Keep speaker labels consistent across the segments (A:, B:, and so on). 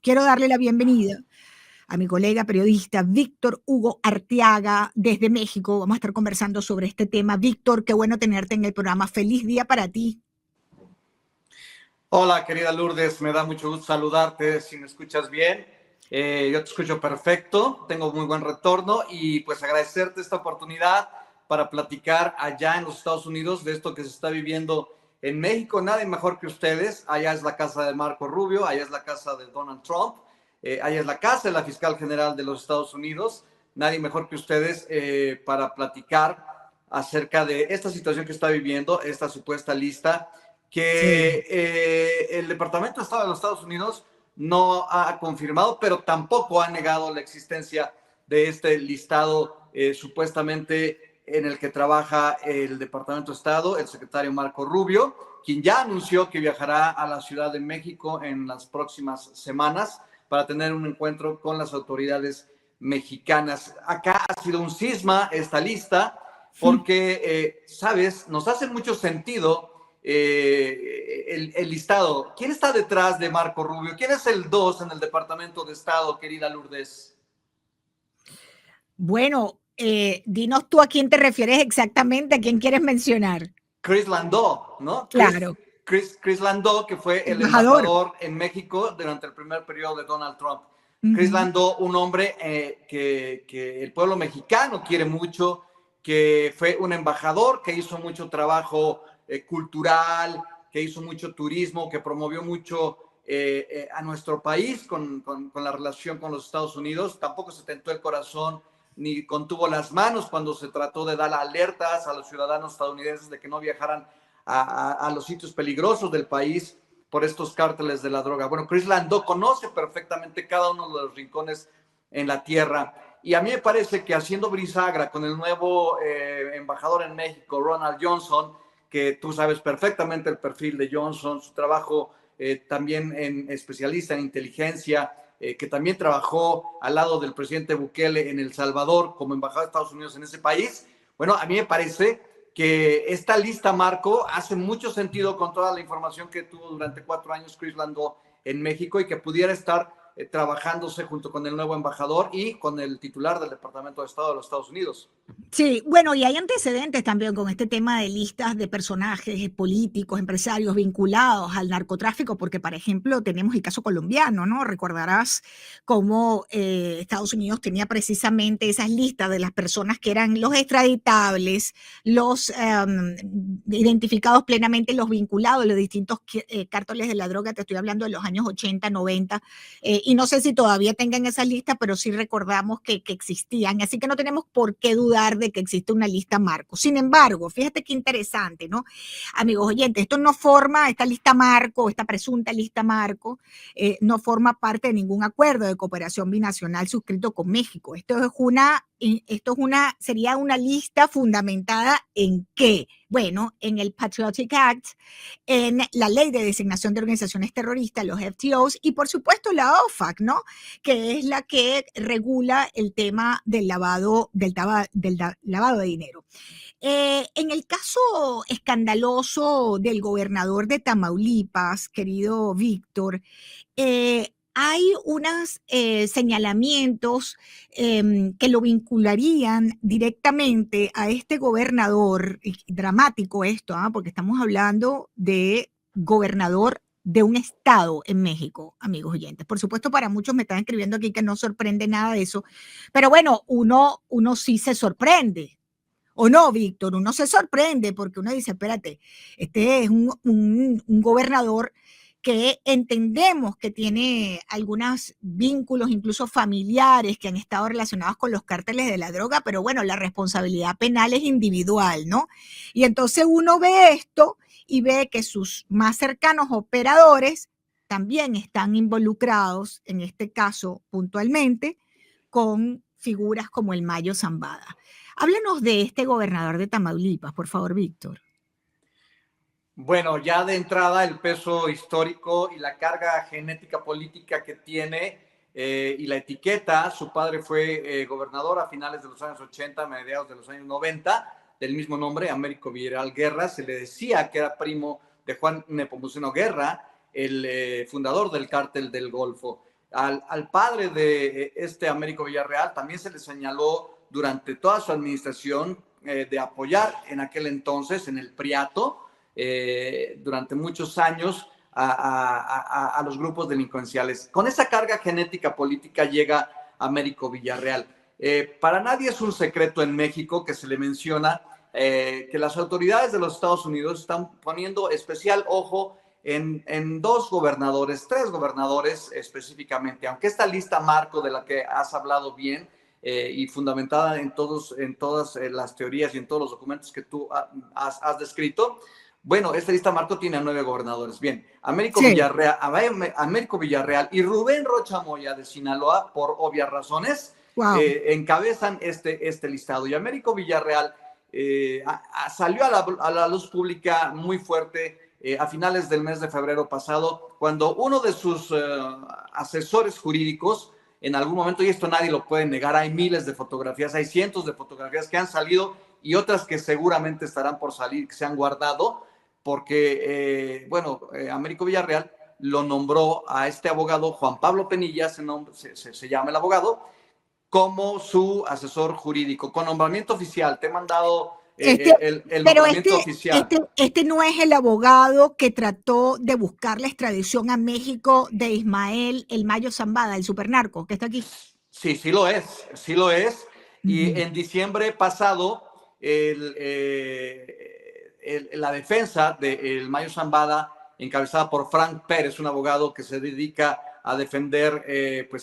A: quiero darle la bienvenida a mi colega periodista Víctor Hugo Arteaga desde México. Vamos a estar conversando sobre este tema. Víctor, qué bueno tenerte en el programa. Feliz día para ti.
B: Hola, querida Lourdes, me da mucho gusto saludarte, si me escuchas bien. Yo te escucho perfecto, tengo muy buen retorno y pues agradecerte esta oportunidad para platicar allá en los Estados Unidos de esto que se está viviendo en México. Nadie mejor que ustedes. Allá es la casa de Marco Rubio, allá es la casa de Donald Trump, allá es la casa de la fiscal general de los Estados Unidos. Nadie mejor que ustedes para platicar acerca de esta situación que está viviendo, esta supuesta lista que el Departamento de Estado de los Estados Unidos no ha confirmado, pero tampoco ha negado la existencia de este listado supuestamente en el que trabaja el Departamento de Estado, el secretario Marco Rubio, quien ya anunció que viajará a la Ciudad de México en las próximas semanas para tener un encuentro con las autoridades mexicanas. Acá ha sido un cisma esta lista porque, sabes, nos hace mucho sentido el listado. ¿Quién está detrás de Marco Rubio? ¿Quién es el 2 en el Departamento de Estado, querida Lourdes?
A: Bueno, dinos tú a quién te refieres exactamente, a quién quieres mencionar.
B: Chris Landau, ¿no?
A: Claro.
B: Chris Landau, que fue el embajador en México durante el primer periodo de Donald Trump. Chris Landau, un hombre que el pueblo mexicano quiere mucho, que fue un embajador, que hizo mucho trabajo cultural, que hizo mucho turismo, que promovió mucho a nuestro país con la relación con los Estados Unidos. Tampoco se tentó el corazón ni contuvo las manos cuando se trató de dar alertas a los ciudadanos estadounidenses de que no viajaran a los sitios peligrosos del país por estos cárteles de la droga. Bueno, Chris Landau conoce perfectamente cada uno de los rincones en la tierra. Y a mí me parece que haciendo bisagra con el nuevo embajador en México, Ronald Johnson, que tú sabes perfectamente el perfil de Johnson, su trabajo también en especialista en inteligencia, que también trabajó al lado del presidente Bukele en El Salvador como embajador de Estados Unidos en ese país. Bueno, a mí me parece que esta lista, Marco, hace mucho sentido con toda la información que tuvo durante 4 años Chris Landau en México y que pudiera estar trabajándose junto con el nuevo embajador y con el titular del Departamento de Estado de los Estados Unidos.
A: Sí, bueno, y hay antecedentes también con este tema de listas de personajes políticos, empresarios vinculados al narcotráfico, porque, por ejemplo, tenemos el caso colombiano, ¿no? Recordarás cómo Estados Unidos tenía precisamente esas listas de las personas que eran los extraditables, los identificados plenamente, los vinculados a los distintos cárteles de la droga. Te estoy hablando de los años 80, 90, y no sé si todavía tengan esas listas, pero sí recordamos que existían, así que no tenemos por qué dudar de que existe una lista marco. Sin embargo, fíjate qué interesante, ¿no? Amigos oyentes, esto no forma, esta lista marco, esta presunta lista marco, no forma parte de ningún acuerdo de cooperación binacional suscrito con México. Sería una lista fundamentada ¿en qué? Bueno, en el Patriotic Act, en la ley de designación de organizaciones terroristas, los FTOs, y por supuesto la OFAC, ¿no? Que es la que regula el tema del lavado de dinero. En el caso escandaloso del gobernador de Tamaulipas, querido Víctor, hay unos señalamientos que lo vincularían directamente a este gobernador, dramático esto, porque estamos hablando de gobernador de un estado en México, amigos oyentes. Por supuesto, para muchos me están escribiendo aquí que no sorprende nada de eso, pero bueno, uno sí se sorprende. ¿O no, Víctor? Uno se sorprende porque uno dice, espérate, este es un gobernador que entendemos que tiene algunos vínculos, incluso familiares, que han estado relacionados con los cárteles de la droga, pero bueno, la responsabilidad penal es individual, ¿no? Y entonces uno ve esto y ve que sus más cercanos operadores también están involucrados, en este caso puntualmente, con figuras como el Mayo Zambada. Háblanos de este gobernador de Tamaulipas, por favor, Víctor.
B: Bueno, ya de entrada el peso histórico y la carga genética política que tiene y la etiqueta, su padre fue gobernador a finales de los años 80, mediados de los años 90, del mismo nombre, Américo Villarreal Guerra. Se le decía que era primo de Juan Nepomuceno Guerra, el fundador del cártel del Golfo. Al padre de Américo Villarreal también se le señaló durante toda su administración de apoyar en aquel entonces, en el Priato, durante muchos años a los grupos delincuenciales. Con esa carga genética política llega Américo Villarreal. Para nadie es un secreto en México que se le menciona que las autoridades de los Estados Unidos están poniendo especial ojo en dos gobernadores, tres gobernadores específicamente, aunque esta lista marco de la que has hablado bien y fundamentada en todas las teorías y en todos los documentos que tú has descrito, bueno, esta lista marco tiene a 9 gobernadores. Bien, Américo Villarreal y Rubén Rocha Moya de Sinaloa, por obvias razones, encabezan este listado. Y Américo Villarreal salió a la luz pública muy fuerte a finales del mes de febrero pasado, cuando uno de sus asesores jurídicos, en algún momento, y esto nadie lo puede negar, hay miles de fotografías, hay cientos de fotografías que han salido y otras que seguramente estarán por salir, que se han guardado, porque, Américo Villarreal lo nombró a este abogado, Juan Pablo Penilla, se llama el abogado, como su asesor jurídico, con nombramiento oficial. Te he mandado el nombramiento oficial.
A: Este no es el abogado que trató de buscar la extradición a México de Ismael El Mayo Zambada, el supernarco, que está aquí.
B: Sí, sí lo es. Y en diciembre pasado, la defensa de El Mayo Zambada, encabezada por Frank Pérez, un abogado que se dedica a defender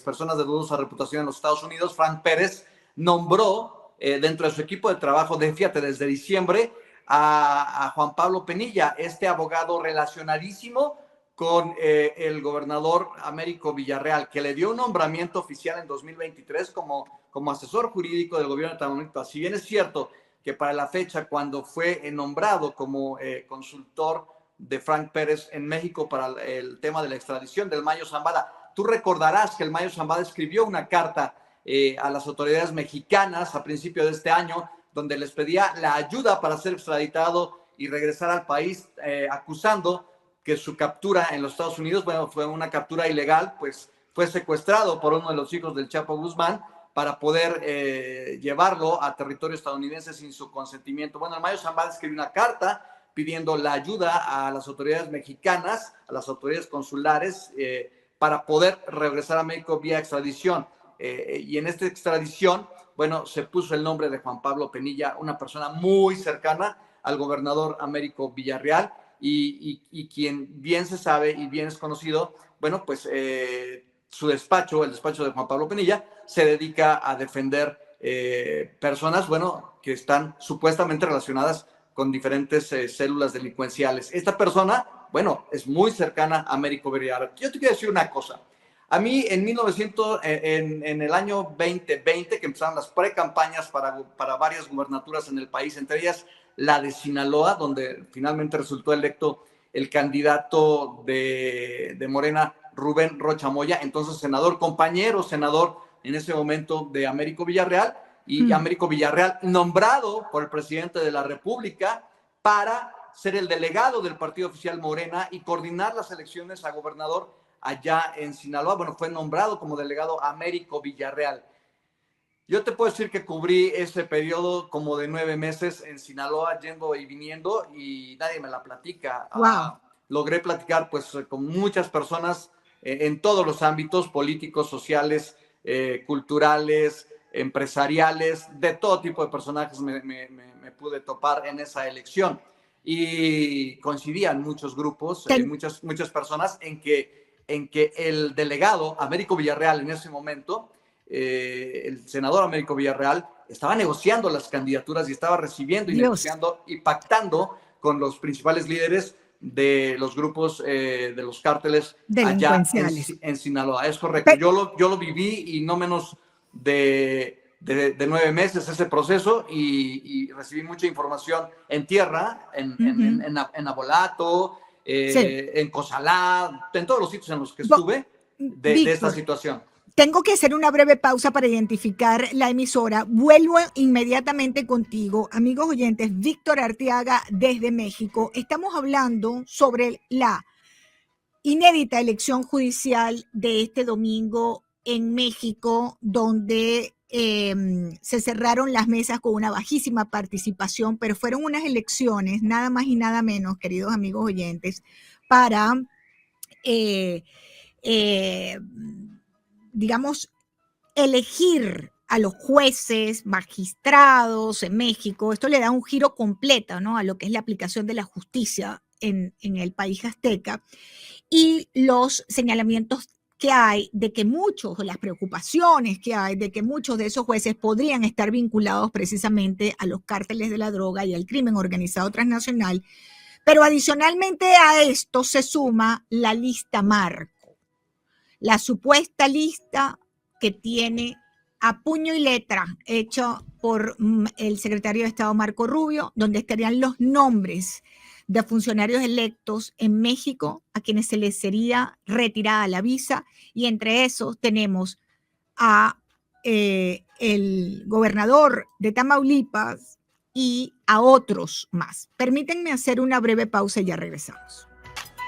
B: personas de dudosa reputación en los Estados Unidos, Frank Pérez nombró dentro de su equipo de trabajo, desde diciembre, a Juan Pablo Penilla, este abogado relacionadísimo con el gobernador Américo Villarreal, que le dio un nombramiento oficial en 2023 como asesor jurídico del gobierno de Tamaulipas. Si bien es cierto que para la fecha, cuando fue nombrado como consultor de Frank Pérez en México para el tema de la extradición del Mayo Zambada, tú recordarás que el Mayo Zambada escribió una carta a las autoridades mexicanas a principio de este año, donde les pedía la ayuda para ser extraditado y regresar al país, acusando que su captura en los Estados Unidos, fue una captura ilegal, pues fue secuestrado por uno de los hijos del Chapo Guzmán para poder llevarlo a territorio estadounidense sin su consentimiento. Bueno, el Mayo Zambada escribió una carta pidiendo la ayuda a las autoridades mexicanas, a las autoridades consulares, para poder regresar a México vía extradición. Y en esta extradición, se puso el nombre de Juan Pablo Penilla, una persona muy cercana al gobernador Américo Villarreal, y quien bien se sabe y bien es conocido, su despacho, el despacho de Juan Pablo Penilla, se dedica a defender personas, que están supuestamente relacionadas con diferentes células delincuenciales. Esta persona, es muy cercana a Américo Villarreal. Yo te quiero decir una cosa. A mí en el año 2020, que empezaron las precampañas para varias gubernaturas en el país, entre ellas la de Sinaloa, donde finalmente resultó electo el candidato de Morena, Rubén Rocha Moya, entonces compañero senador en ese momento de Américo Villarreal, y Américo Villarreal nombrado por el presidente de la República para ser el delegado del partido oficial Morena y coordinar las elecciones a gobernador allá en Sinaloa. Fue nombrado como delegado Américo Villarreal. Yo te puedo decir que cubrí ese periodo como de 9 meses en Sinaloa, yendo y viniendo, y nadie me la platica.
A: Wow.
B: Logré platicar con muchas personas en todos los ámbitos políticos, sociales, culturales, empresariales, de todo tipo de personajes me pude topar en esa elección. Y coincidían muchos grupos, muchas personas en que el delegado Américo Villarreal en ese momento, el senador Américo Villarreal, estaba negociando las candidaturas y estaba recibiendo y negociando y pactando con los principales líderes de los grupos de los cárteles allá en Sinaloa. Es correcto. Yo lo viví, y no menos de 9 meses ese proceso, y recibí mucha información en tierra, en Abolato, en Cozalá, en todos los sitios en los que estuve de esta situación.
A: Tengo que hacer una breve pausa para identificar la emisora. Vuelvo inmediatamente contigo, amigos oyentes. Víctor Arteaga desde México. Estamos hablando sobre la inédita elección judicial de este domingo en México, donde se cerraron las mesas con una bajísima participación, pero fueron unas elecciones, nada más y nada menos, queridos amigos oyentes, para, digamos, elegir a los jueces, magistrados en México. Esto le da un giro completo, ¿no?, a lo que es la aplicación de la justicia en el país azteca, y los señalamientos que hay de que muchos, o las preocupaciones que hay de que muchos de esos jueces podrían estar vinculados precisamente a los cárteles de la droga y al crimen organizado transnacional. Pero adicionalmente a esto se suma la lista marco, la supuesta lista que tiene a puño y letra hecho por el secretario de Estado Marco Rubio, donde estarían los nombres de funcionarios electos en México a quienes se les sería retirada la visa, y entre esos tenemos a el gobernador de Tamaulipas y a otros más. Permítanme hacer una breve pausa y ya regresamos.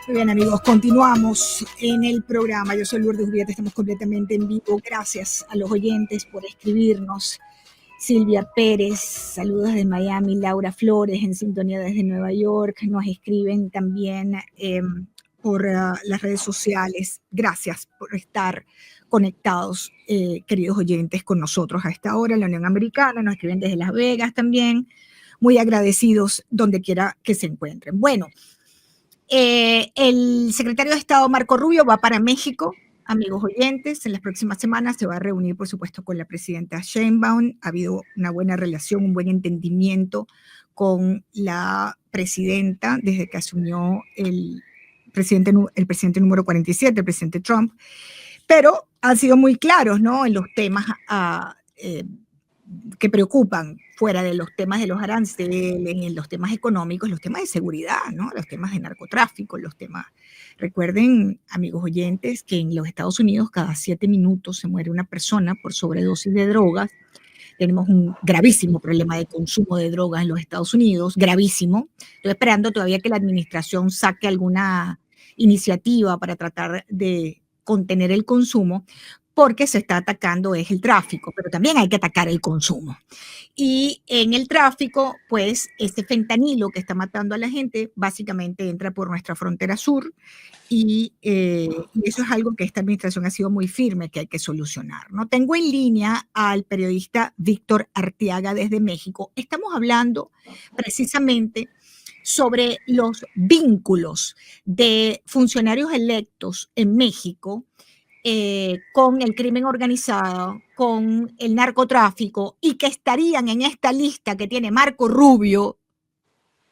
A: Muy bien, amigos, continuamos en el programa. Yo soy Lourdes Uriarte, estamos completamente en vivo. Gracias a los oyentes por escribirnos. Silvia Pérez, saludos de Miami. Laura Flores, en sintonía desde Nueva York. Nos escriben también por las redes sociales. Gracias por estar conectados, queridos oyentes, con nosotros a esta hora. La Unión Americana nos escriben desde Las Vegas también. Muy agradecidos donde quiera que se encuentren. Bueno, el secretario de Estado Marco Rubio va para México, amigos oyentes. En las próximas semanas se va a reunir, por supuesto, con la presidenta Sheinbaum. Ha habido una buena relación, un buen entendimiento con la presidenta desde que asumió el presidente número 47, el presidente Trump, pero han sido muy claros, ¿no?, en los temas que preocupan, fuera de los temas de los aranceles, en los temas económicos, los temas de seguridad, ¿no?, los temas de narcotráfico, los temas. Recuerden, amigos oyentes, que en los Estados Unidos cada 7 minutos se muere una persona por sobredosis de drogas. Tenemos un gravísimo problema de consumo de drogas en los Estados Unidos, gravísimo. Estoy esperando todavía que la administración saque alguna iniciativa para tratar de contener el consumo, porque se está atacando es el tráfico, pero también hay que atacar el consumo. Y en el tráfico, pues, este fentanilo que está matando a la gente, básicamente entra por nuestra frontera sur, y eso es algo que esta administración ha sido muy firme que hay que solucionar, ¿no? Tengo en línea al periodista Víctor Arteaga desde México. Estamos hablando precisamente sobre los vínculos de funcionarios electos en México con el crimen organizado, con el narcotráfico, y que estarían en esta lista que tiene Marco Rubio.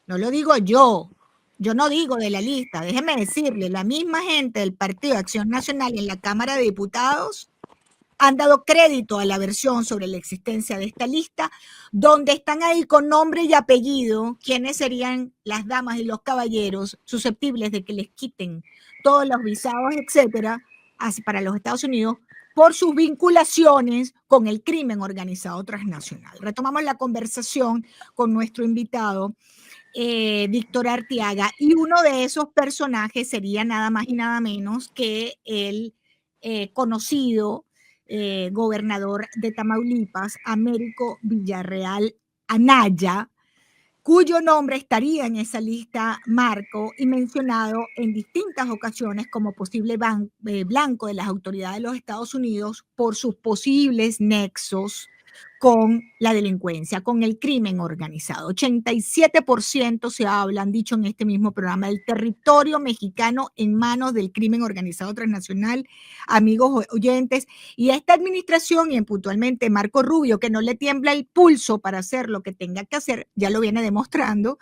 A: No lo digo yo no digo de la lista, déjeme decirle, la misma gente del Partido de Acción Nacional en la Cámara de Diputados han dado crédito a la versión sobre la existencia de esta lista, donde están ahí con nombre y apellido quiénes serían las damas y los caballeros susceptibles de que les quiten todos los visados, etcétera, para los Estados Unidos por sus vinculaciones con el crimen organizado transnacional. Retomamos la conversación con nuestro invitado, Víctor Arteaga, y uno de esos personajes sería nada más y nada menos que el conocido gobernador de Tamaulipas, Américo Villarreal Anaya, cuyo nombre estaría en esa lista Marco y mencionado en distintas ocasiones como posible blanco de las autoridades de los Estados Unidos por sus posibles nexos con la delincuencia, con el crimen organizado. 87% se habla, han dicho en este mismo programa, del territorio mexicano en manos del crimen organizado transnacional, amigos oyentes, y esta administración, y puntualmente Marco Rubio, que no le tiembla el pulso para hacer lo que tenga que hacer, ya lo viene demostrando,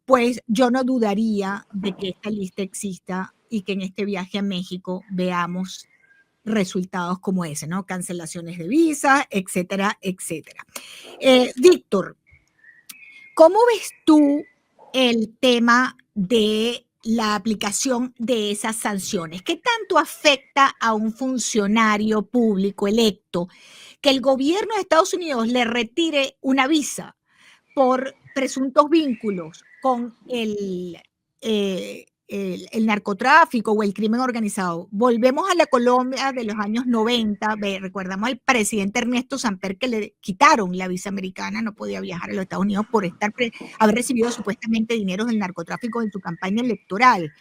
A: pues yo no dudaría de que esta lista exista y que en este viaje a México veamos resultados como ese, ¿no? Cancelaciones de visa, etcétera, etcétera. Víctor, ¿cómo ves tú el tema de la aplicación de esas sanciones? ¿Qué tanto afecta a un funcionario público electo que el gobierno de Estados Unidos le retire una visa por presuntos vínculos con el el narcotráfico o el crimen organizado. Volvemos a la Colombia de los años 90, recordamos al presidente Ernesto Samper que le quitaron la visa americana, no podía viajar a los Estados Unidos por haber recibido supuestamente dinero del narcotráfico en su campaña electoral.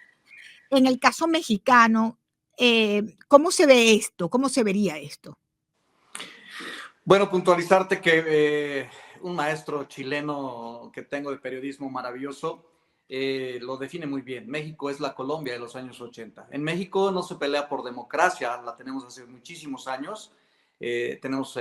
A: En el caso mexicano, ¿cómo se ve esto? ¿Cómo se vería esto?
B: Bueno, puntualizarte que un maestro chileno que tengo de periodismo maravilloso lo define muy bien. México es la Colombia de los años 80. En México no se pelea por democracia, la tenemos hace muchísimos años. Tenemos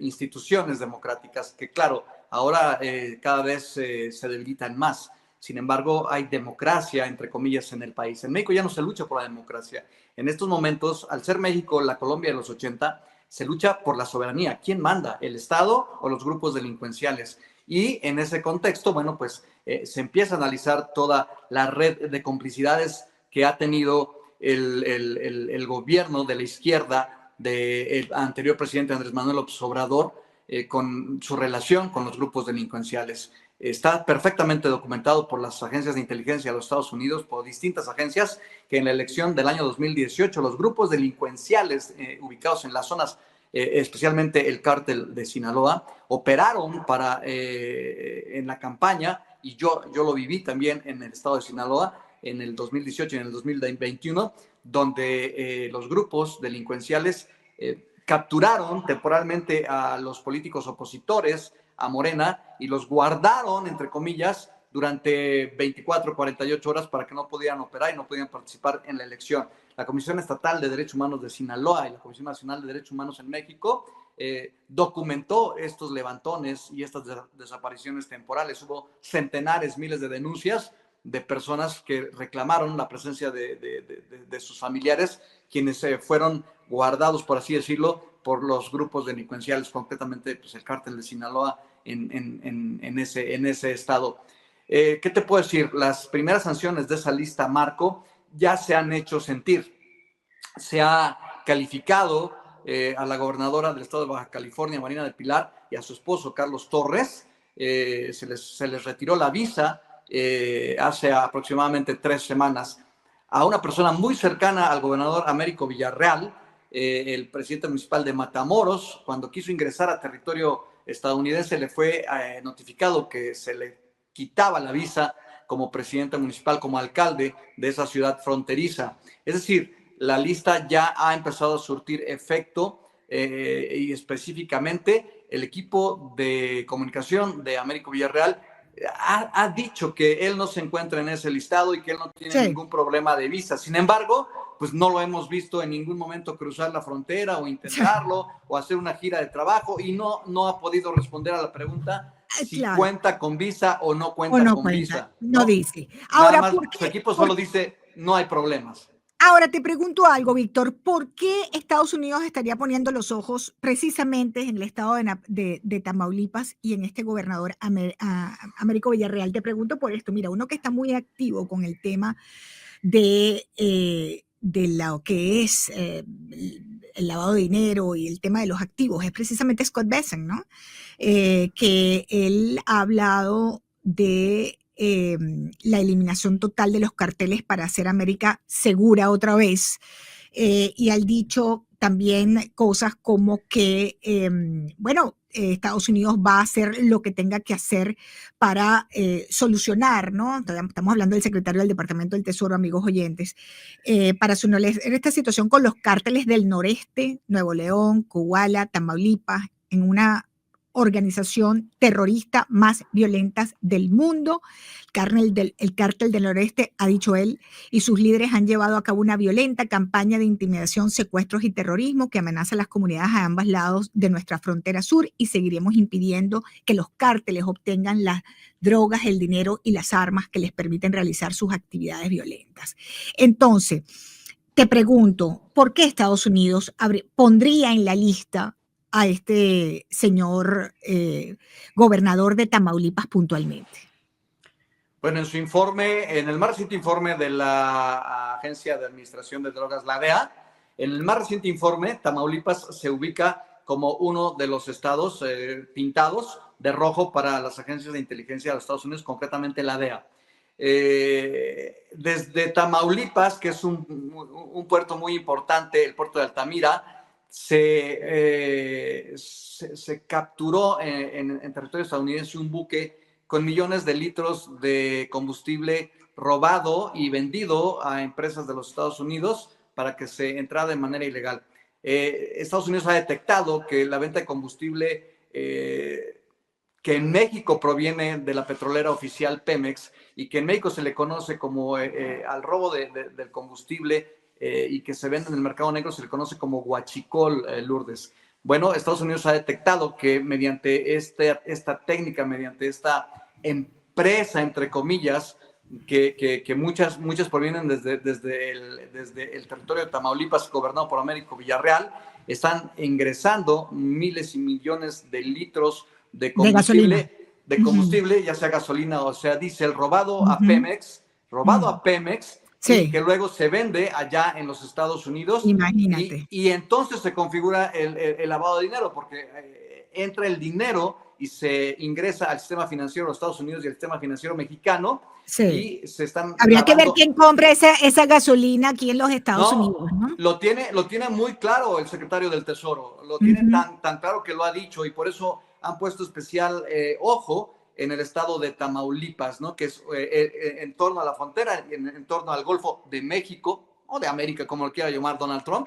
B: instituciones democráticas que, claro, ahora cada vez se debilitan más. Sin embargo, hay democracia, entre comillas, en el país. En México ya no se lucha por la democracia. En estos momentos, al ser México la Colombia de los 80, se lucha por la soberanía. ¿Quién manda? ¿El Estado o los grupos delincuenciales? Y en ese contexto, bueno, pues se empieza a analizar toda la red de complicidades que ha tenido el gobierno de la izquierda del anterior presidente Andrés Manuel López Obrador con su relación con los grupos delincuenciales. Está perfectamente documentado por las agencias de inteligencia de los Estados Unidos, por distintas agencias, que en la elección del año 2018 los grupos delincuenciales ubicados en las zonas, especialmente el cártel de Sinaloa, operaron en la campaña, y yo lo viví también en el estado de Sinaloa en el 2018 y en el 2021, donde los grupos delincuenciales capturaron temporalmente a los políticos opositores a Morena y los guardaron, entre comillas, durante 24 o 48 horas para que no pudieran operar y no pudieran participar en la elección. La Comisión Estatal de Derechos Humanos de Sinaloa y la Comisión Nacional de Derechos Humanos en México documentó estos levantones y estas desapariciones temporales. Hubo centenares, miles de denuncias de personas que reclamaron la presencia de sus familiares, quienes fueron guardados, por así decirlo, por los grupos delincuenciales, concretamente pues, el cártel de Sinaloa en ese estado. ¿Qué te puedo decir? Las primeras sanciones de esa lista marco ya se han hecho sentir. Se ha calificado a la gobernadora del estado de Baja California, Marina del Pilar, y a su esposo, Carlos Torres. Se les retiró la visa hace aproximadamente 3 semanas. A una persona muy cercana al gobernador Américo Villarreal, el presidente municipal de Matamoros, cuando quiso ingresar a territorio estadounidense, le fue notificado que se le quitaba la visa como presidente municipal, como alcalde de esa ciudad fronteriza. Es decir, la lista ya ha empezado a surtir efecto y específicamente el equipo de comunicación de Américo Villarreal ha dicho que él no se encuentra en ese listado y que él no tiene ningún problema de visa. Sin embargo, pues no lo hemos visto en ningún momento cruzar la frontera o intentarlo o hacer una gira de trabajo y no ha podido responder a la pregunta si cuenta con visa o no cuenta con visa.
A: No dice.
B: Ahora, nada más, su equipo solo dice no hay problemas.
A: Ahora te pregunto algo, Víctor, ¿por qué Estados Unidos estaría poniendo los ojos precisamente en el estado de Tamaulipas y en este gobernador Américo Villarreal? Te pregunto por esto. Mira, uno que está muy activo con el tema de lo que es el lavado de dinero y el tema de los activos es precisamente Scott Bessent, ¿no? Que él ha hablado de la eliminación total de los carteles para hacer América segura otra vez. Y ha dicho también cosas como que, Estados Unidos va a hacer lo que tenga que hacer para solucionar, ¿no? Estamos hablando del secretario del Departamento del Tesoro, amigos oyentes, para solucionar esta situación con los cárteles del noreste, Nuevo León, Coahuila, Tamaulipas, en una organización terrorista más violentas del mundo. El cártel del noreste, ha dicho él, y sus líderes han llevado a cabo una violenta campaña de intimidación, secuestros y terrorismo que amenaza a las comunidades a ambos lados de nuestra frontera sur, y seguiremos impidiendo que los cárteles obtengan las drogas, el dinero y las armas que les permiten realizar sus actividades violentas. Entonces, te pregunto, ¿por qué Estados Unidos pondría en la lista a este señor gobernador de Tamaulipas puntualmente?
B: Bueno, en su informe, en el más reciente informe de la Agencia de Administración de Drogas, la DEA, en el más reciente informe, Tamaulipas se ubica como uno de los estados pintados de rojo para las agencias de inteligencia de los Estados Unidos, concretamente la DEA. Desde Tamaulipas, que es un puerto muy importante, el puerto de Altamira, se capturó en territorio estadounidense un buque con millones de litros de combustible robado y vendido a empresas de los Estados Unidos para que se entrara de manera ilegal. Estados Unidos ha detectado que la venta de combustible que en México proviene de la petrolera oficial Pemex y que en México se le conoce como al robo del combustible y que se vende en el mercado negro, se le conoce como huachicol, Lourdes. Bueno, Estados Unidos ha detectado que mediante esta técnica, mediante esta empresa, entre comillas, que muchas provienen desde el territorio de Tamaulipas, gobernado por Américo Villarreal, están ingresando miles y millones de litros de combustible, ya sea gasolina o sea diésel, robado a Pemex,
A: sí.
B: y que luego se vende allá en los Estados Unidos.
A: Imagínate.
B: Y entonces se configura el lavado de dinero, porque entra el dinero y se ingresa al sistema financiero de los Estados Unidos y al sistema financiero mexicano.
A: Sí.
B: Y se están
A: Habría que ver
B: lavando.
A: quién compra esa gasolina aquí en los Estados Unidos, ¿no?
B: Lo tiene muy claro el secretario del Tesoro, lo tiene tan claro que lo ha dicho, y por eso han puesto especial ojo en el estado de Tamaulipas, ¿no? Que es en torno a la frontera, en torno al Golfo de México, o de América, como lo quiera llamar Donald Trump.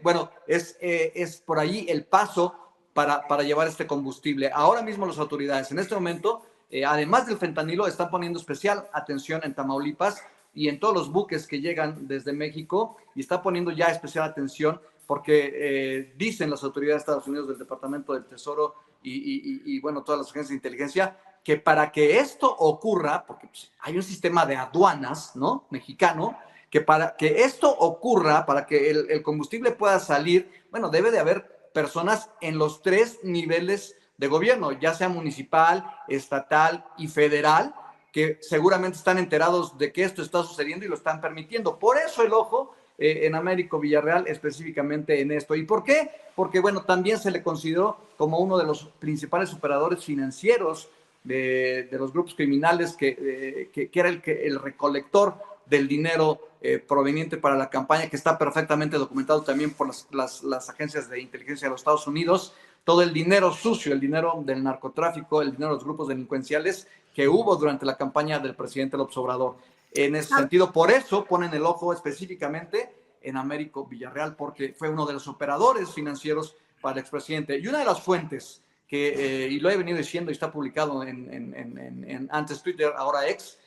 B: Bueno, es por ahí el paso para llevar este combustible. Ahora mismo las autoridades, en este momento, además del fentanilo, están poniendo especial atención en Tamaulipas y en todos los buques que llegan desde México, y está poniendo ya especial atención porque dicen las autoridades de Estados Unidos, del Departamento del Tesoro y bueno, todas las agencias de inteligencia, que para que esto ocurra, porque pues, hay un sistema de aduanas, ¿no? Mexicano, que para que esto ocurra, para que el combustible pueda salir, bueno, debe de haber personas en los 3 niveles de gobierno, ya sea municipal, estatal y federal, que seguramente están enterados de que esto está sucediendo y lo están permitiendo. Por eso el ojo en Américo Villarreal específicamente en esto. ¿Y por qué? Porque, bueno, también se le consideró como uno de los principales operadores financieros de los grupos criminales, que era el recolector del dinero proveniente para la campaña, que está perfectamente documentado también por las agencias de inteligencia de los Estados Unidos. Todo el dinero sucio, el dinero del narcotráfico, el dinero de los grupos delincuenciales que hubo durante la campaña del presidente López Obrador. En ese sentido, por eso ponen el ojo específicamente en Américo Villarreal, porque fue uno de los operadores financieros para el expresidente. Y una de las fuentes y lo he venido diciendo y está publicado en antes Twitter, ahora X,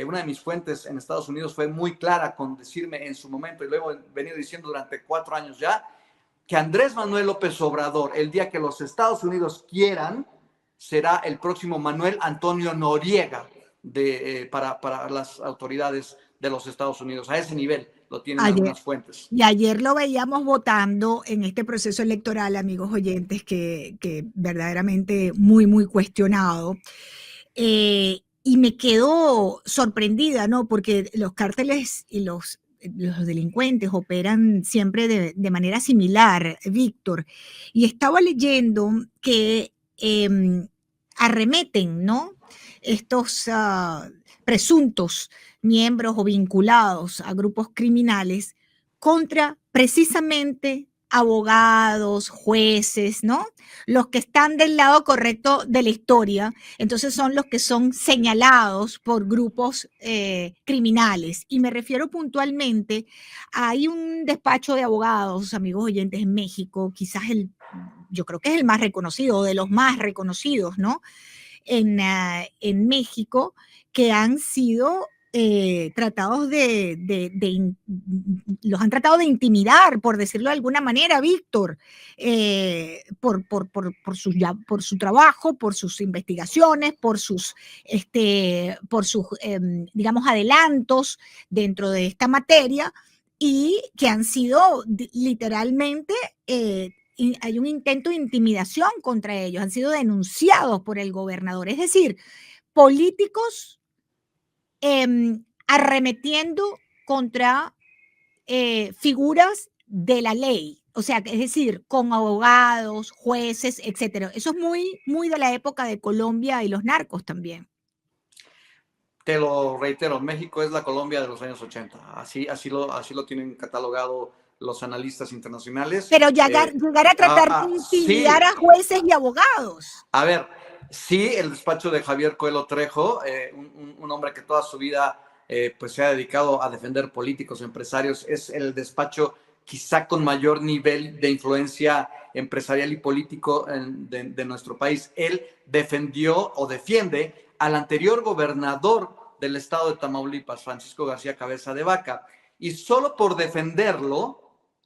B: una de mis fuentes en Estados Unidos fue muy clara con decirme en su momento, y lo he venido diciendo durante 4 años ya, que Andrés Manuel López Obrador, el día que los Estados Unidos quieran, será el próximo Manuel Antonio Noriega para las autoridades de los Estados Unidos. A ese nivel lo tienen algunas fuentes.
A: Y ayer lo veíamos votando en este proceso electoral, amigos oyentes, que verdaderamente muy, muy cuestionado. Y me quedo sorprendida, ¿no? Porque los cárteles y los delincuentes operan siempre de manera similar, Víctor. Y estaba leyendo que arremeten, ¿no? Estos presuntos miembros o vinculados a grupos criminales contra precisamente abogados, jueces, ¿no? Los que están del lado correcto de la historia, entonces son los que son señalados por grupos criminales. Y me refiero puntualmente, hay un despacho de abogados, amigos oyentes, en México, quizás yo creo que es el más reconocido, de los más reconocidos, ¿no? En México, que han sido tratados los han tratado de intimidar, por decirlo de alguna manera, Víctor, por su trabajo, por sus investigaciones, por sus digamos, adelantos dentro de esta materia, y que han sido literalmente hay un intento de intimidación contra ellos, han sido denunciados por el gobernador. Es decir, políticos arremetiendo contra figuras de la ley, o sea, es decir, con abogados, jueces, etcétera. Eso es muy, muy de la época de Colombia y los narcos también.
B: Te lo reitero, México es la Colombia de los años 80. Así lo tienen catalogado los analistas internacionales.
A: Pero llegar a tratar de intimidar
B: Sí,
A: a jueces y abogados.
B: a ver, sí, el despacho de Javier Coelho Trejo, un hombre que toda su vida pues se ha dedicado a defender políticos, empresarios, es el despacho quizá con mayor nivel de influencia empresarial y político de nuestro país. Él defendió o defiende al anterior gobernador del estado de Tamaulipas, Francisco García Cabeza de Vaca, y solo por defenderlo,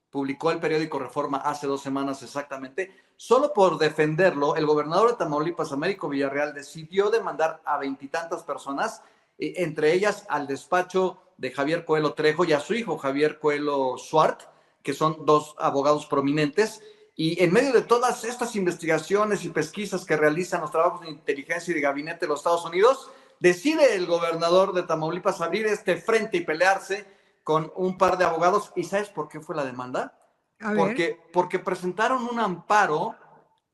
B: publicó el periódico Reforma hace 2 semanas exactamente, solo por defenderlo, el gobernador de Tamaulipas, Américo Villarreal, decidió demandar a 20 y tantas personas, entre ellas al despacho de Javier Coelho Trejo y a su hijo Javier Coelho Suart, que son 2 abogados prominentes. Y en medio de todas estas investigaciones y pesquisas que realizan los trabajos de inteligencia y de gabinete de los Estados Unidos, decide el gobernador de Tamaulipas abrir este frente y pelearse con un par de abogados. ¿Y sabes por qué fue la demanda? Porque presentaron un amparo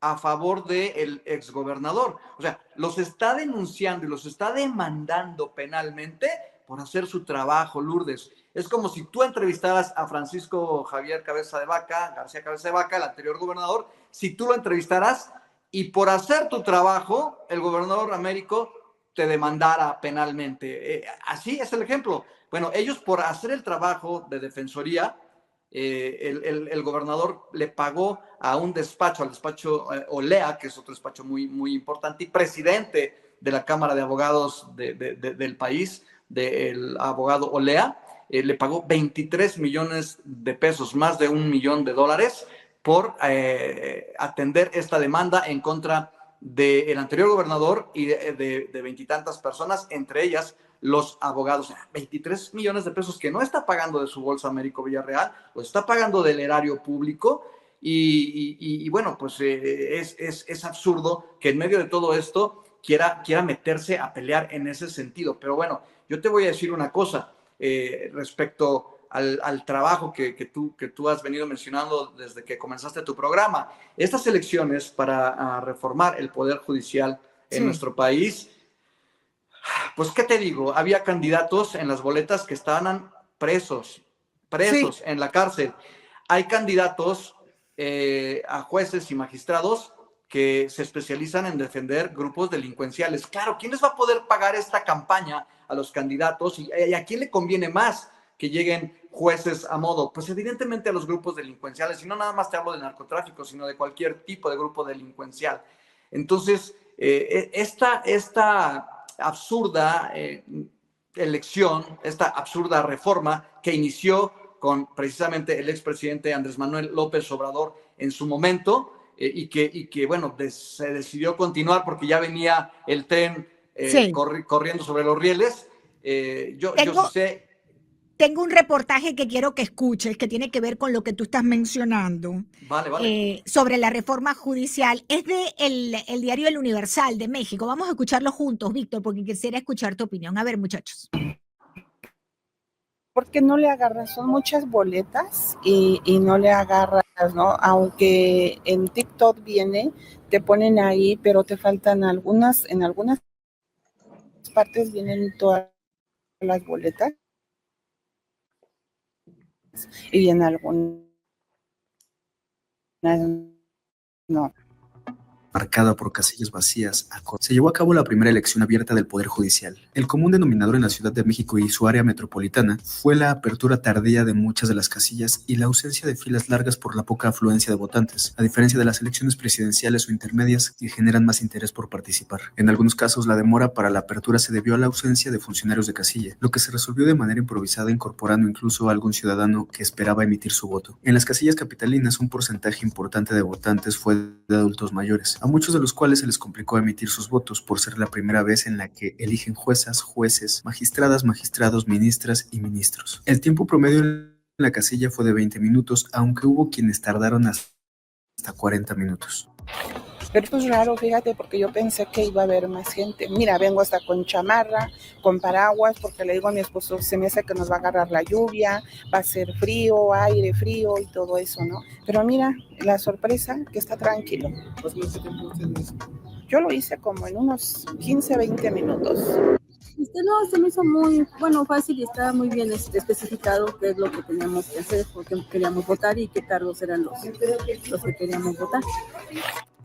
B: a favor del exgobernador. O sea, los está denunciando y los está demandando penalmente por hacer su trabajo, Lourdes. Es como si tú entrevistaras a Francisco Javier Cabeza de Vaca, García Cabeza de Vaca, el anterior gobernador, si tú lo entrevistaras y por hacer tu trabajo, el gobernador Américo te demandara penalmente. Así es el ejemplo. Bueno, ellos por hacer el trabajo de defensoría, el gobernador le pagó a un despacho, al despacho Olea, que es otro despacho muy, muy importante, y presidente de la Cámara de Abogados del país, del abogado Olea, le pagó 23 millones de pesos, más de $1 millón, por atender esta demanda en contra del anterior gobernador y de 20 y tantas personas, entre ellas los abogados. 23 millones de pesos que no está pagando de su bolsa Américo Villarreal, lo está pagando del erario público. Y bueno, pues es absurdo que en medio de todo esto quiera meterse a pelear en ese sentido. Pero bueno, yo te voy a decir una cosa respecto al trabajo que tú has venido mencionando desde que comenzaste tu programa. Estas elecciones para reformar el Poder Judicial en nuestro país, pues, ¿qué te digo? Había candidatos en las boletas que estaban presos en la cárcel. Hay candidatos a jueces y magistrados que se especializan en defender grupos delincuenciales. Claro, ¿quién les va a poder pagar esta campaña a los candidatos? ¿Y a quién le conviene más que lleguen jueces a modo? Pues evidentemente a los grupos delincuenciales. Y no nada más te hablo de narcotráfico, sino de cualquier tipo de grupo delincuencial. Entonces, esta absurda elección, esta absurda reforma que inició con precisamente el expresidente Andrés Manuel López Obrador en su momento, y que bueno, se decidió continuar porque ya venía el tren corriendo sobre los rieles. Yo sí sé.
A: Tengo un reportaje que quiero que escuches, que tiene que ver con lo que tú estás mencionando.
B: Vale.
A: Sobre la reforma judicial. Es de el diario El Universal de México. Vamos a escucharlo juntos, Víctor, porque quisiera escuchar tu opinión. A ver, muchachos.
C: Porque no le agarras, son muchas boletas y no le agarras, ¿no? Aunque en TikTok viene, te ponen ahí, pero te faltan algunas, en algunas partes vienen todas las boletas y en algunas no.
D: Marcada por casillas vacías, se llevó a cabo la primera elección abierta del Poder Judicial. El común denominador en la Ciudad de México y su área metropolitana fue la apertura tardía de muchas de las casillas y la ausencia de filas largas por la poca afluencia de votantes, a diferencia de las elecciones presidenciales o intermedias que generan más interés por participar. En algunos casos, la demora para la apertura se debió a la ausencia de funcionarios de casilla, lo que se resolvió de manera improvisada incorporando incluso a algún ciudadano que esperaba emitir su voto. En las casillas capitalinas, un porcentaje importante de votantes fue de adultos mayores, a muchos de los cuales se les complicó emitir sus votos por ser la primera vez en la que eligen juezas, jueces, magistradas, magistrados, ministras y ministros. El tiempo promedio en la casilla fue de 20 minutos, aunque hubo quienes tardaron hasta 40 minutos.
C: Pero esto es raro, fíjate, porque yo pensé que iba a haber más gente. Mira, vengo hasta con chamarra, con paraguas, porque le digo a mi esposo, se me hace que nos va a agarrar la lluvia, va a ser frío, aire frío y todo eso, ¿no? Pero mira, la sorpresa, que está tranquilo. Yo lo hice como en unos 15, 20 minutos.
E: No, se me hizo muy, bueno, fácil y estaba muy bien especificado qué es lo que teníamos que hacer, por qué queríamos votar y qué cargos eran los que queríamos votar.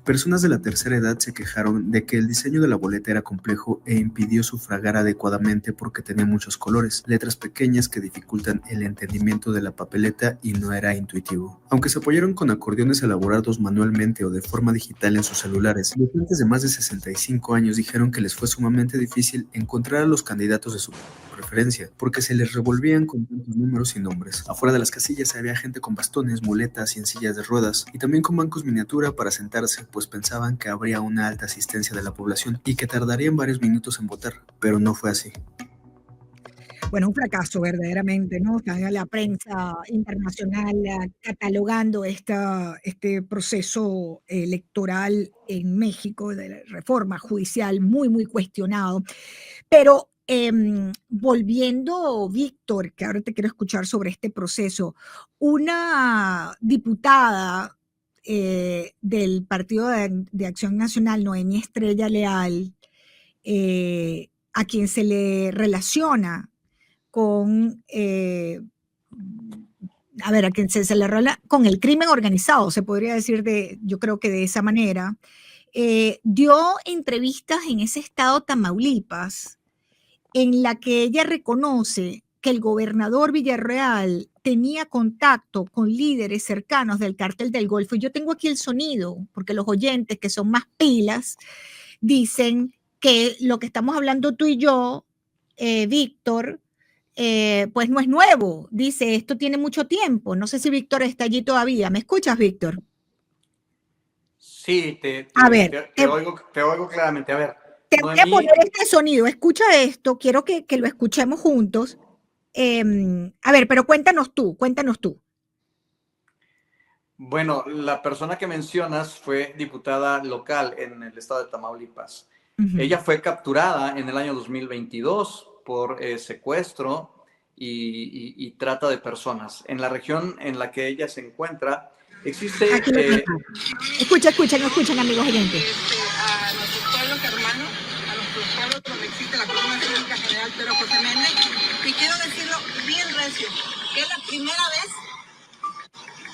D: Personas de la tercera edad se quejaron de que el diseño de la boleta era complejo e impidió sufragar adecuadamente porque tenía muchos colores, letras pequeñas que dificultan el entendimiento de la papeleta y no era intuitivo. Aunque se apoyaron con acordeones elaborados manualmente o de forma digital en sus celulares, votantes de más de 65 años dijeron que les fue sumamente difícil encontrar a los candidatos de su preferencia, porque se les revolvían con tantos números y nombres. Afuera de las casillas había gente con bastones, muletas y en sillas de ruedas, y también con bancos miniatura para sentarse, pues pensaban que habría una alta asistencia de la población y que tardarían varios minutos en votar, pero no fue así.
A: Bueno, un fracaso verdaderamente, ¿no? Está la prensa internacional catalogando este proceso electoral en México de la reforma judicial muy, muy cuestionado. Pero volviendo, Víctor, que ahora te quiero escuchar sobre este proceso, una diputada del Partido de Acción Nacional, Noemí Estrella Leal, a quien se le relaciona con, a quien se le relaciona con el crimen organizado, se podría decir yo creo que de esa manera, dio entrevistas en ese estado Tamaulipas, en la que ella reconoce que el gobernador Villarreal tenía contacto con líderes cercanos del Cártel del Golfo. Y yo tengo aquí el sonido, porque los oyentes que son más pilas dicen que lo que estamos hablando tú y yo, Víctor, pues no es nuevo. Dice, esto tiene mucho tiempo. No sé si Víctor está allí todavía. ¿Me escuchas, Víctor?
B: Sí, te oigo claramente. A ver,
A: te voy a poner este sonido. Escucha esto. Quiero que lo escuchemos juntos. A ver, pero cuéntanos tú.
B: Bueno, la persona que mencionas fue diputada local en el estado de Tamaulipas. Ella fue capturada en el año 2022 por secuestro y trata de personas. En la región en la que ella se encuentra, existe...
A: Escuchen, amigos oyentes.
F: A nuestros pueblos hermanos, a nuestros pueblos donde existe la Corona Cívica General Pedro José Méndez. Y quiero decirlo bien recio, que es la primera vez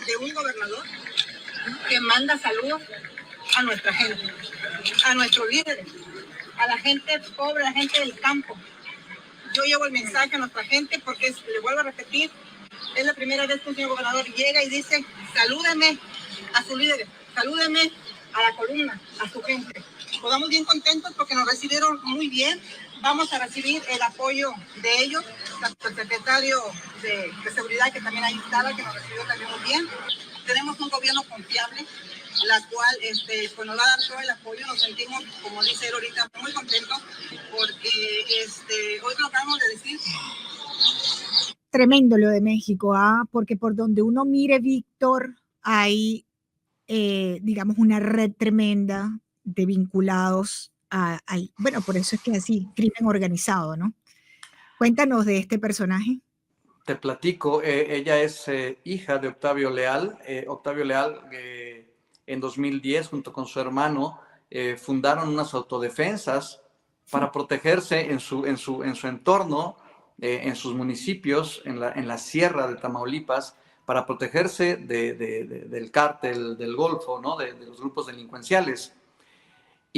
F: de un gobernador que manda saludos a nuestra gente, a nuestros líderes, a la gente pobre, a la gente del campo. Yo llevo el mensaje a nuestra gente porque, le vuelvo a repetir, es la primera vez que un señor gobernador llega y dice, salúdeme a sus líderes, salúdeme a la columna, a su gente. Estamos bien contentos porque nos recibieron muy bien. Vamos a recibir el apoyo de ellos, tanto el secretario de Seguridad, que también ahí estaba, que nos recibió también muy bien. Tenemos un gobierno confiable, la cual pues nos va a dar todo el apoyo. Nos sentimos, como dice él ahorita, muy contentos porque hoy lo acabamos de decir.
A: Tremendo lo de México, porque por donde uno mire, Víctor, hay, digamos, una red tremenda de vinculados bueno, por eso es que así, crimen organizado, ¿no? Cuéntanos de este personaje.
B: Te platico, ella es hija de Octavio Leal. Octavio Leal, en 2010, junto con su hermano, fundaron unas autodefensas para protegerse en su entorno, en sus municipios, en la sierra de Tamaulipas, para protegerse del cártel del Golfo, ¿no? de los grupos delincuenciales.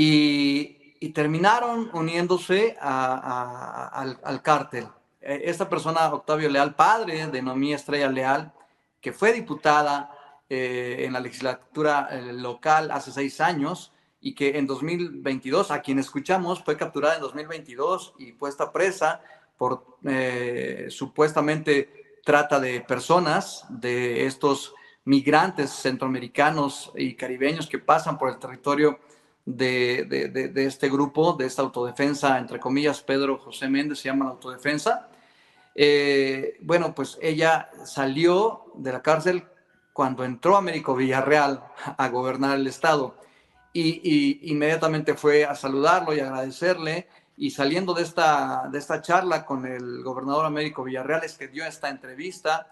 B: Y terminaron uniéndose al cártel. Esta persona, Octavio Leal, padre de Noemí Estrella Leal, que fue diputada en la legislatura local hace 6 años y que en 2022, a quien escuchamos, fue capturada en 2022 y puesta presa por supuestamente trata de personas, de estos migrantes centroamericanos y caribeños que pasan por el territorio de este grupo, de esta autodefensa, entre comillas, Pedro José Méndez se llama la autodefensa. Bueno, pues ella salió de la cárcel cuando entró Américo Villarreal a gobernar el estado y inmediatamente fue a saludarlo y agradecerle, y saliendo de esta charla con el gobernador Américo Villarreal es que dio esta entrevista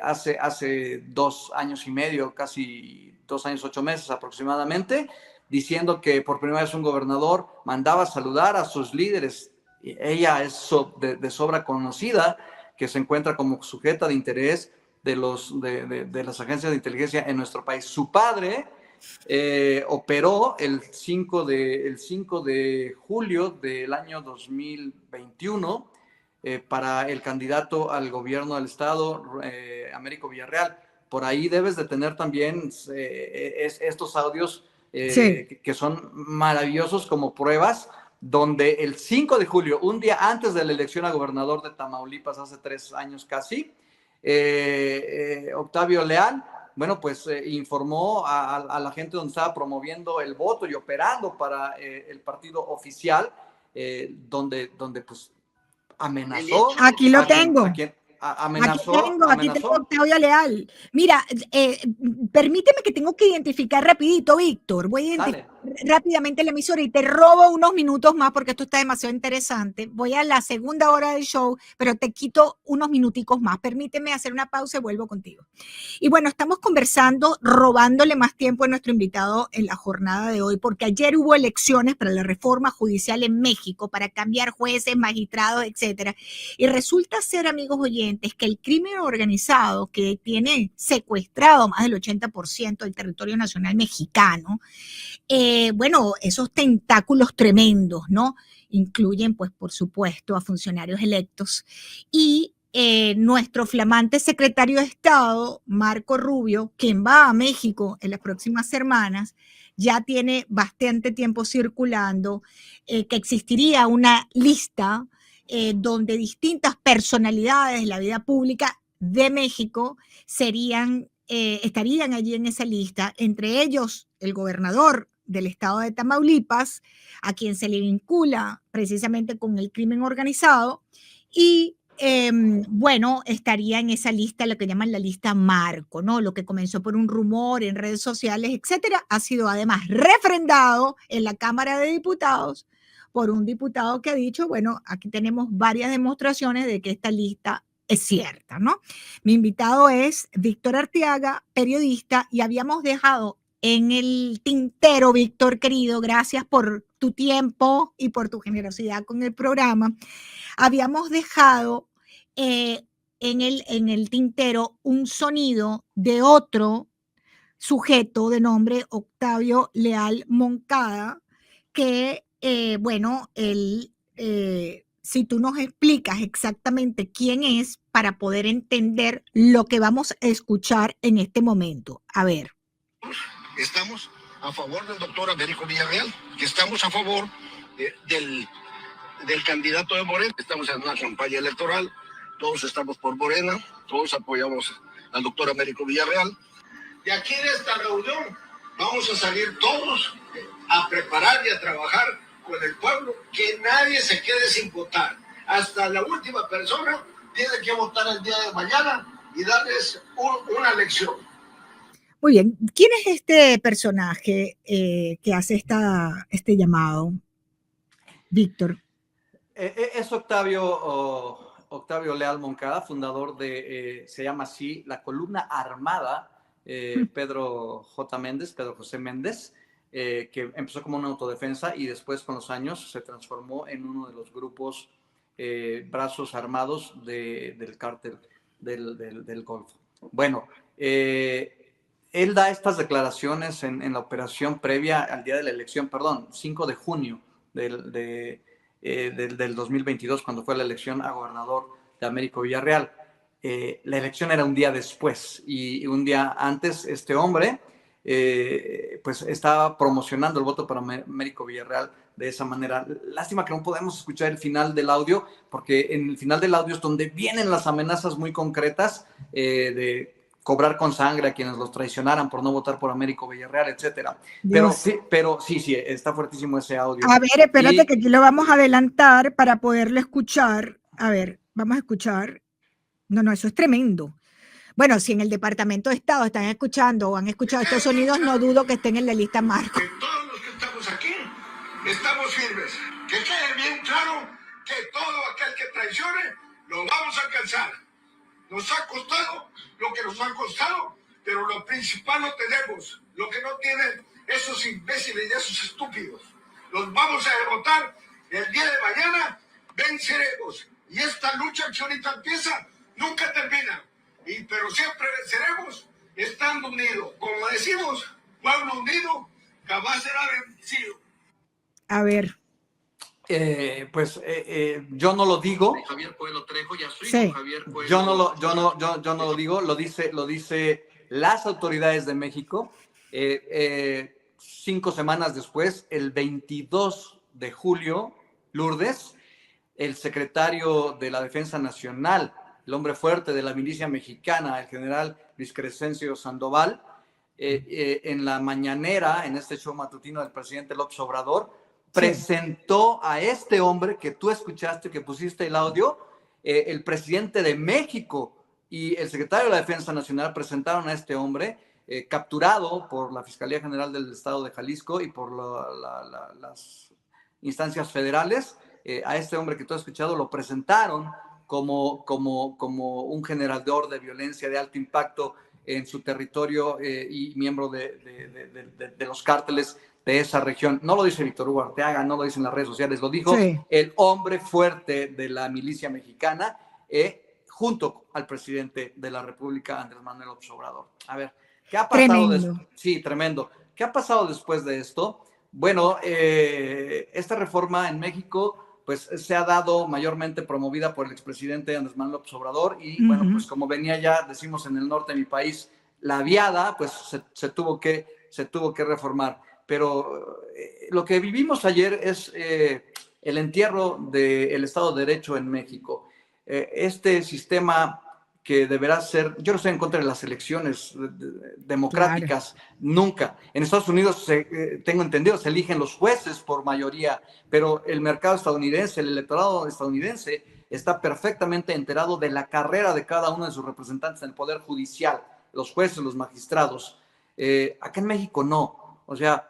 B: hace 2 años y medio, casi 2 años 8 meses aproximadamente, diciendo que por primera vez un gobernador mandaba a saludar a sus líderes ella es de sobra conocida, que se encuentra como sujeta de interés de las agencias de inteligencia en nuestro país. Su padre operó el 5 de julio del año 2021 para el candidato al gobierno del estado, Américo Villarreal. Por ahí debes de tener también estos audios que son maravillosos como pruebas, donde el 5 de julio, un día antes de la elección a gobernador de Tamaulipas, hace 3 años casi, Octavio Leal, bueno, pues informó a la gente donde estaba promoviendo el voto y operando para el partido oficial, donde pues amenazó.
A: Aquí lo tengo.
B: Amenazó.
A: Aquí tengo Octavio Leal. Mira, permíteme que tengo que identificar rapidito, Víctor. Voy a identificar rápidamente la emisora y te robo unos minutos más porque esto está demasiado interesante. Voy a la segunda hora del show, pero te quito unos minuticos más. Permíteme hacer una pausa y vuelvo contigo. Y bueno, estamos conversando, robándole más tiempo a nuestro invitado en la jornada de hoy, porque ayer hubo elecciones para la reforma judicial en México, para cambiar jueces, magistrados, etcétera. Y resulta ser, amigos oyentes, que el crimen organizado, que tiene secuestrado más del 80% del territorio nacional mexicano, bueno, esos tentáculos tremendos, ¿no? Incluyen, pues, por supuesto, a funcionarios electos y nuestro flamante secretario de Estado, Marco Rubio, quien va a México en las próximas semanas, ya tiene bastante tiempo circulando que existiría una lista donde distintas personalidades de la vida pública de México estarían allí en esa lista, entre ellos el gobernador del estado de Tamaulipas, a quien se le vincula precisamente con el crimen organizado, y bueno, estaría en esa lista lo que llaman la lista Marco, ¿no? Lo que comenzó por un rumor en redes sociales, etcétera, ha sido además refrendado en la Cámara de Diputados por un diputado que ha dicho, bueno, aquí tenemos varias demostraciones de que esta lista es cierta, ¿no? Mi invitado es Víctor Arteaga, periodista, y habíamos dejado en el tintero, Víctor querido, gracias por tu tiempo y por tu generosidad con el programa, habíamos dejado en el tintero un sonido de otro sujeto de nombre Octavio Leal Moncada, que bueno, él, si tú nos explicas exactamente quién es para poder entender lo que vamos a escuchar en este momento. A ver.
G: Estamos a favor del doctor Américo Villarreal, que estamos a favor del candidato de Morena. Estamos en una campaña electoral, todos estamos por Morena, todos apoyamos al doctor Américo Villarreal. De aquí de esta reunión vamos a salir todos a preparar y a trabajar con el pueblo, que nadie se quede sin votar. Hasta la última persona tiene que votar el día de mañana y darles una lección.
A: Muy bien, ¿quién es este personaje que hace este llamado, Víctor?
B: Es Octavio Leal Moncada, fundador de, se llama así, la Columna Armada, Pedro José Méndez, que empezó como una autodefensa y después con los años se transformó en uno de los grupos brazos armados del cártel del Golfo. Bueno, él da estas declaraciones en la operación previa al día de la elección, 5 de junio del 2022, cuando fue la elección a gobernador de Américo Villarreal. La elección era un día después y un día antes este hombre pues estaba promocionando el voto para Américo Villarreal de esa manera. Lástima que no podemos escuchar el final del audio, porque en el final del audio es donde vienen las amenazas muy concretas de cobrar con sangre a quienes los traicionaran por no votar por Américo Villarreal, etcétera. Pero sí, está fuertísimo ese audio.
A: A ver, espérate que aquí lo vamos a adelantar para poderlo escuchar. A ver, vamos a escuchar. No, eso es tremendo. Bueno, si en el Departamento de Estado están escuchando o han escuchado estos sonidos, no dudo que estén en la lista Marco.
G: Que todos los que estamos aquí estamos firmes. Que quede bien claro que todo aquel que traicione lo vamos a alcanzar. Nos ha costado lo que nos ha costado, pero lo principal lo tenemos. Lo que no tienen esos imbéciles y esos estúpidos. Los vamos a derrotar el día de mañana venceremos. Y esta lucha que ahorita empieza nunca termina. Pero siempre venceremos estando unidos. Como decimos, pueblo unido jamás será vencido.
A: A ver.
B: Yo no lo digo.
G: Javier Pueblo Trejo, ya soy
A: Sí.
G: Javier Pueblo.
B: Yo no lo digo, lo dice las autoridades de México. 5 semanas después, el 22 de julio, Lourdes, el secretario de la Defensa Nacional, el hombre fuerte de la milicia mexicana, el general Luis Crescencio Sandoval, en la mañanera, en este show matutino del presidente López Obrador, presentó a este hombre que tú escuchaste, que pusiste el audio. El presidente de México y el secretario de la Defensa Nacional presentaron a este hombre capturado por la Fiscalía General del Estado de Jalisco y por las instancias federales. A este hombre que tú has escuchado lo presentaron como un generador de violencia de alto impacto en su territorio y miembro de los cárteles de esa región. No lo dice Víctor Hugo Arteaga, no lo dicen las redes sociales, lo dijo el hombre fuerte de la milicia mexicana, junto al presidente de la República, Andrés Manuel López Obrador. A ver, ¿qué ha pasado después? Sí, tremendo. ¿Qué ha pasado después de esto? Bueno, esta reforma en México pues se ha dado mayormente promovida por el expresidente Andrés Manuel López Obrador y bueno, pues como venía ya, decimos en el norte de mi país, la viada, pues se tuvo que reformar. Pero lo que vivimos ayer es el entierro del Estado de Derecho en México. Este sistema que deberá ser, yo no estoy en contra de las elecciones democráticas, nunca. En Estados Unidos, tengo entendido, se eligen los jueces por mayoría, pero el mercado estadounidense, el electorado estadounidense está perfectamente enterado de la carrera de cada uno de sus representantes en el Poder Judicial, los jueces, los magistrados. Acá en México no. O sea,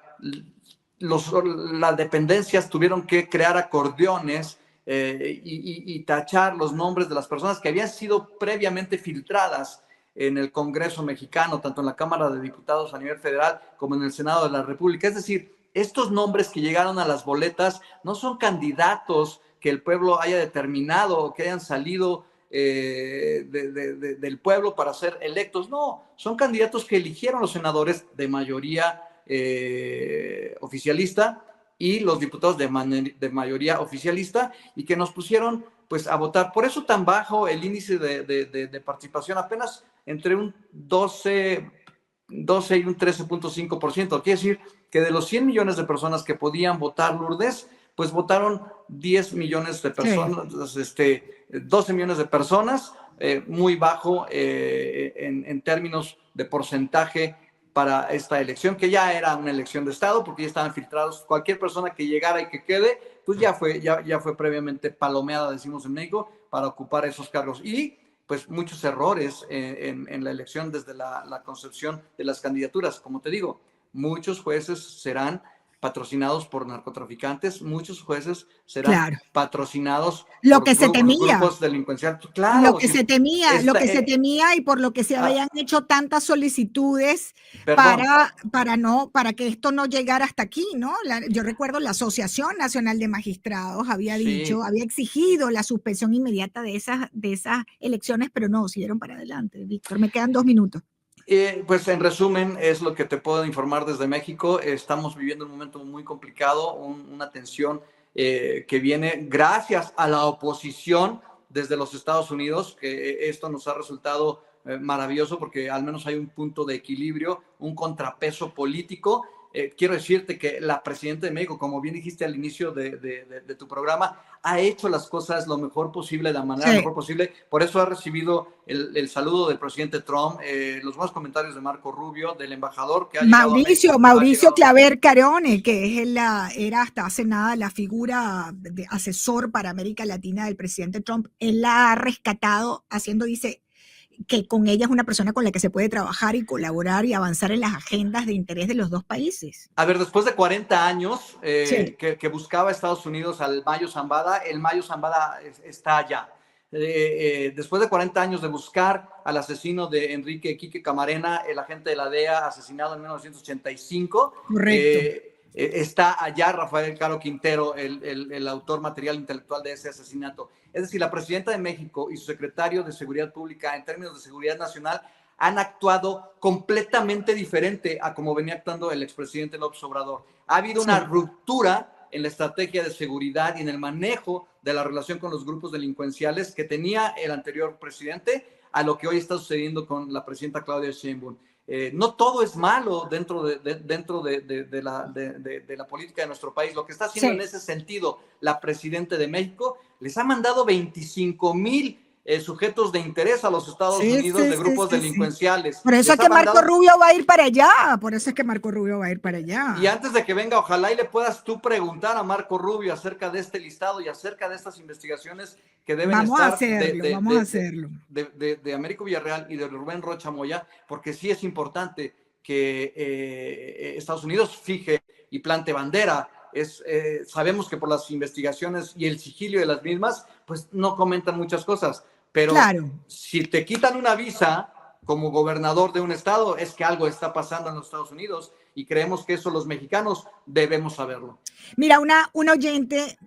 B: las dependencias tuvieron que crear acordeones y tachar los nombres de las personas que habían sido previamente filtradas en el Congreso mexicano, tanto en la Cámara de Diputados a nivel federal como en el Senado de la República. Es decir, estos nombres que llegaron a las boletas no son candidatos que el pueblo haya determinado o que hayan salido del pueblo para ser electos. No, son candidatos que eligieron los senadores de mayoría oficialista y los diputados de mayoría oficialista y que nos pusieron pues a votar. Por eso tan bajo el índice de participación, apenas entre un 12 y un 13.5%. Quiere decir que de los 100 millones de personas que podían votar, Lourdes, pues votaron 10 millones de personas, 12 millones de personas, muy bajo en términos de porcentaje para esta elección, que ya era una elección de Estado, porque ya estaban filtrados. Cualquier persona que llegara y que quede, pues ya fue previamente palomeada, decimos en México, para ocupar esos cargos. Y pues muchos errores en la elección desde la concepción de las candidaturas. Como te digo, muchos jueces serán patrocinados por narcotraficantes, muchos jueces serán patrocinados por grupos delincuenciales. Claro,
A: lo que se temía y por lo que se habían hecho tantas solicitudes para que esto no llegara hasta aquí, ¿no? Yo recuerdo la Asociación Nacional de Magistrados había exigido la suspensión inmediata de esas elecciones, pero no, siguieron para adelante. Víctor, me quedan 2 minutos.
B: Pues en resumen es lo que te puedo informar desde México. Estamos viviendo un momento muy complicado, una tensión que viene gracias a la oposición desde los Estados Unidos, que esto nos ha resultado maravilloso porque al menos hay un punto de equilibrio, un contrapeso político. Quiero decirte que la presidenta de México, como bien dijiste al inicio de tu programa, ha hecho las cosas lo mejor posible, de la manera mejor posible. Por eso ha recibido el saludo del presidente Trump, los buenos comentarios de Marco Rubio, del embajador que ha
A: Mauricio Claver Carone, que era hasta hace nada la figura de asesor para América Latina del presidente Trump. Él la ha rescatado dice que con ella es una persona con la que se puede trabajar y colaborar y avanzar en las agendas de interés de los dos países.
B: A ver, después de 40 años que buscaba Estados Unidos al Mayo Zambada, el Mayo Zambada está allá. Después de 40 años de buscar al asesino de Enrique Quique Camarena, el agente de la DEA asesinado en 1985.
A: Correcto.
B: Está allá Rafael Caro Quintero, el autor material intelectual de ese asesinato. Es decir, la presidenta de México y su secretario de Seguridad Pública, en términos de seguridad nacional, han actuado completamente diferente a como venía actuando el expresidente López Obrador. Ha habido una ruptura en la estrategia de seguridad y en el manejo de la relación con los grupos delincuenciales que tenía el anterior presidente a lo que hoy está sucediendo con la presidenta Claudia Sheinbaum. No todo es malo dentro de la política de nuestro país. Lo que está haciendo en ese sentido la presidenta de México, les ha mandado 25,000 sujetos de interés a los Estados Unidos de grupos delincuenciales.
A: Por eso es que Marco Rubio va a ir para allá. Por eso es que Marco Rubio va a ir para allá.
B: Y antes de que venga, ojalá y le puedas tú preguntar a Marco Rubio acerca de este listado y acerca de estas investigaciones que deben estar de Américo Villarreal y de Rubén Rocha Moya, porque sí es importante que Estados Unidos fije y plante bandera. Sabemos que por las investigaciones y el sigilio de las mismas, pues no comentan muchas cosas, pero si te quitan una visa como gobernador de un estado, es que algo está pasando en los Estados Unidos y creemos que eso los mexicanos debemos saberlo.
A: Mira, una oyente,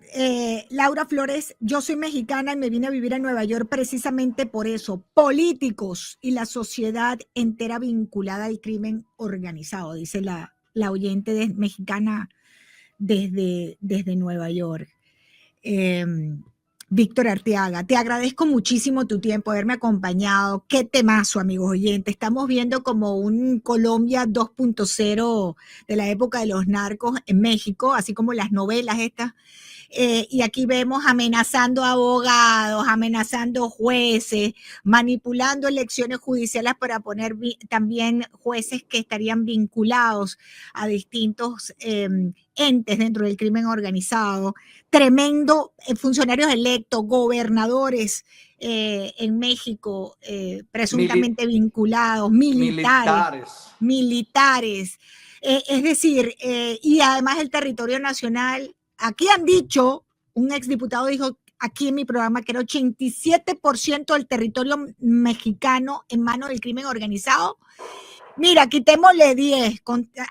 A: Laura Flores, yo soy mexicana y me vine a vivir a Nueva York precisamente por eso, políticos y la sociedad entera vinculada al crimen organizado, dice la oyente mexicana desde Nueva York. Víctor Arteaga, te agradezco muchísimo tu tiempo, haberme acompañado. Qué temazo, amigos oyentes. Estamos viendo como un Colombia 2.0 de la época de los narcos en México, así como las novelas estas. Y aquí vemos amenazando abogados, amenazando jueces, manipulando elecciones judiciales para poner también jueces que estarían vinculados a distintos entes dentro del crimen organizado. Tremendo, funcionarios electos, gobernadores en México, presuntamente vinculados, militares. Es decir, y además el territorio nacional. Aquí han dicho, un exdiputado dijo aquí en mi programa que era 87% del territorio mexicano en manos del crimen organizado. Mira, quitémosle 10,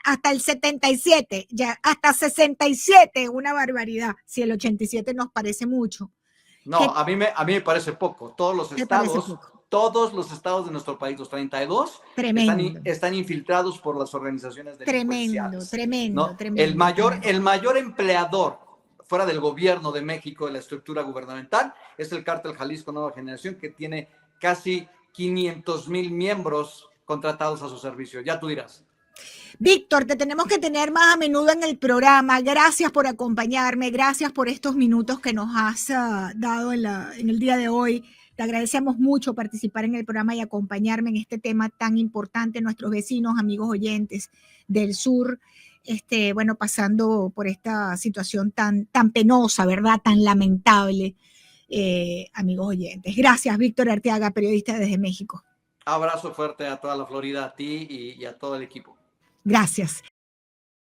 A: hasta el 77, ya hasta 67, una barbaridad. Si el 87 nos parece mucho.
B: No, a mí me parece poco. Todos los estados de nuestro país, los 32, están infiltrados por las organizaciones delincuenciales.
A: Tremendo.
B: El mayor empleador fuera del gobierno de México, de la estructura gubernamental, es el Cártel Jalisco Nueva Generación, que tiene casi 500,000 miembros contratados a su servicio. Ya tú dirás.
A: Víctor, te tenemos que tener más a menudo en el programa. Gracias por acompañarme, gracias por estos minutos que nos has dado en el día de hoy. Te agradecemos mucho participar en el programa y acompañarme en este tema tan importante. Nuestros vecinos, amigos oyentes del sur, bueno, pasando por esta situación tan penosa, ¿verdad? Tan lamentable, amigos oyentes. Gracias, Víctor Arteaga, periodista desde México.
B: Abrazo fuerte a toda la Florida, a ti y a todo el equipo.
A: Gracias.